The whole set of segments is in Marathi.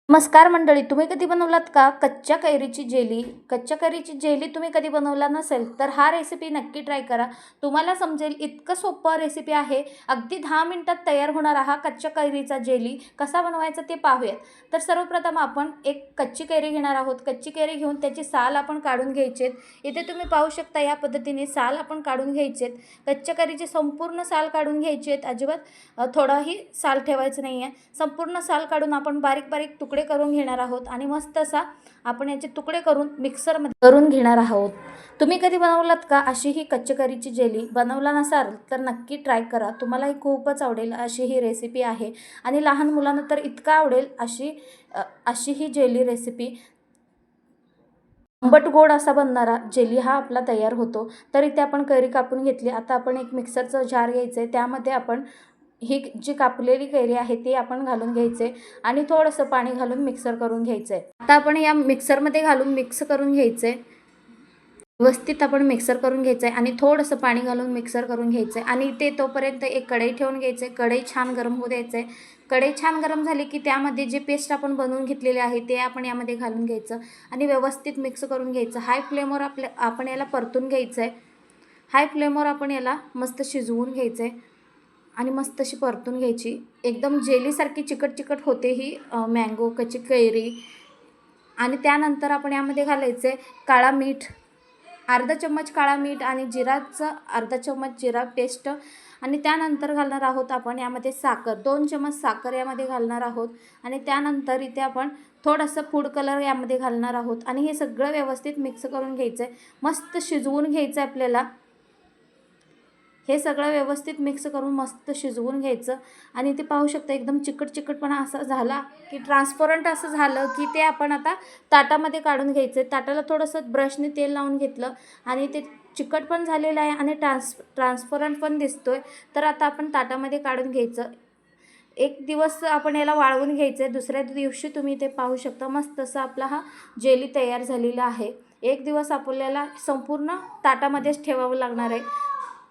नमस्कार मंडळी, तुम्ही कधी बनवलात का कच्च्या कैरीची जेली? कच्च्या कैरीची जेली तुम्ही कधी बनवला नसेल तर हा रेसिपी नक्की ट्राय करा. तुम्हाला समजेल इतकं सोपं रेसिपी आहे. अगदी 10 मिनिटात तयार होणारा हा कच्च्या कैरीचा जेली कसा बनवायचा ते पाहूयात. तर सर्वप्रथम आपण एक कच्ची कैरी घेणार आहोत. कच्ची कैरी घेऊन त्याची साल आपण काढून घ्यायचे. इथे तुम्ही पाहू शकता या पद्धतीने साल आपण काढून घ्यायचे. कच्च्या कैरीची संपूर्ण साल काढून घ्यायची. अजिबात थोडाही साल ठेवायचं नाही आहे. संपूर्ण साल काढून आपण बारीक बारीक तुकडे करून घेणार आहोत आणि मस्त असा आपण याचे तुकडे करून मिक्सरमध्ये करून घेणार आहोत. तुम्ही कधी बनवलात का अशी ही कच्च्या कैरीची जेली? बनवला नसाल तर नक्की ट्राय करा. तुम्हाला ही खूपच आवडेल अशी ही रेसिपी आहे आणि लहान मुलांना तर इतका आवडेल अशी ही जेली रेसिपी. आंबट गोड असा बनणारा जेली हा आपला तयार होतो. तर इथे आपण कैरी कापून घेतली. आता आपण एक मिक्सरचा जार घ्यायचा आहे. त्यामध्ये आपण ही जी कापलेली कैरी आहे ती आपण घालून घ्यायचे आणि थोडंसं पाणी घालून मिक्सर करून घ्यायचं आहे. आता आपण या मिक्सरमध्ये घालून मिक्स करून घ्यायचं आहे. व्यवस्थित आपण मिक्सर करून घ्यायचं आहे आणि थोडंसं पाणी घालून मिक्सर करून घ्यायचं आहे आणि ते तोपर्यंत एक कढई ठेवून घ्यायचं आहे. कढई छान गरम होऊ द्यायचं आहे. कढई छान गरम झाली की त्यामध्ये जे पेस्ट आपण बनवून घेतलेले आहे ते आपण यामध्ये घालून घ्यायचं आणि व्यवस्थित मिक्स करून घ्यायचं. हाय फ्लेमवर आपण याला परतून घ्यायचं आहे. हाय फ्लेमवर आपण याला मस्त शिजवून घ्यायचं आहे आणि मस्त अशी परतून घ्यायची. एकदम जेलीसारखी चिकट चिकट होते ही मँगो कच्ची कैरी. आणि त्यानंतर आपण यामध्ये घालायचं आहे काळा मीठ, अर्धा चम्मच काळा मीठ आणि जिराचं अर्धा चम्मच जिरा पेस्ट आणि त्यानंतर घालणार आहोत आपण यामध्ये साखर, 2 चम्मच साखर यामध्ये घालणार आहोत आणि त्यानंतर इथे आपण थोडंसं फूड कलर यामध्ये घालणार आहोत आणि हे सगळं व्यवस्थित मिक्स करून घ्यायचं आहे. मस्त शिजवून घ्यायचं आहे आपल्याला. हे सगळं व्यवस्थित मिक्स करून मस्त शिजवून घ्यायचं आणि ते पाहू शकता एकदम चिकट चिकटपणा असा झाला की ट्रान्सपरंट असं झालं की ते आपण आता ताटामध्ये काढून घ्यायचं. ताटाला थोडंसं ब्रशने तेल लावून घेतलं आणि ते चिकट पण झालेलं आहे आणि ट्रान्सपरंट पण दिसतोय. तर आता आपण ताटामध्ये काढून घ्यायचं. एक दिवस आपण याला वाळवून घ्यायचं आहे. दुसऱ्या दिवशी तुम्ही ते पाहू शकता मस्त असं आपला हा जेली तयार झालेला आहे. एक दिवस आपल्याला संपूर्ण ताटामध्येच ठेवावं लागणार आहे.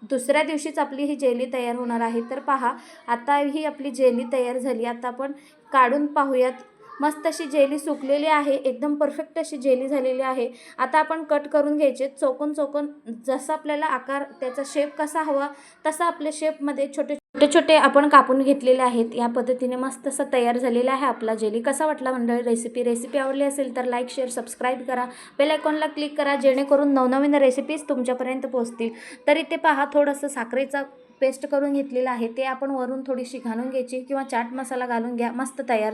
दुसऱ्या दिवशीच आपली ही जेली तयार होणार आहे. तर पहा आता ही आपली जेली तयार झाली. आता आपण काढून पाहूयात. मस्त अशी जेली सुकलेली आहे. एकदम परफेक्ट अशी जेली झालेली आहे. आता आपण कट करून घ्यायचे चौकोन चौकोन. जसं आपल्याला आकार त्याचा शेप कसा हवा तसा आपल्या शेपमध्ये छोटे छोटे आपण कापून घेतलेले आहेत. या पद्धतीने मस्त असं तयार झालेला आहे आपला जेली. कसा वाटला मंडळी रेसिपी आवडली असेल तर लाईक शेअर सबस्क्राईब करा. बेल आयकॉनला क्लिक करा जेणेकरून नवनवीन रेसिपीज तुमच्यापर्यंत पोहोचतील. तर इथे पहा थोडंसं साखरेचा पेस्ट करून घेतलेला आहे ते आपण वरून थोडीशी घालून घ्यायची किंवा चाट मसाला घालून घ्या. मस्त तयार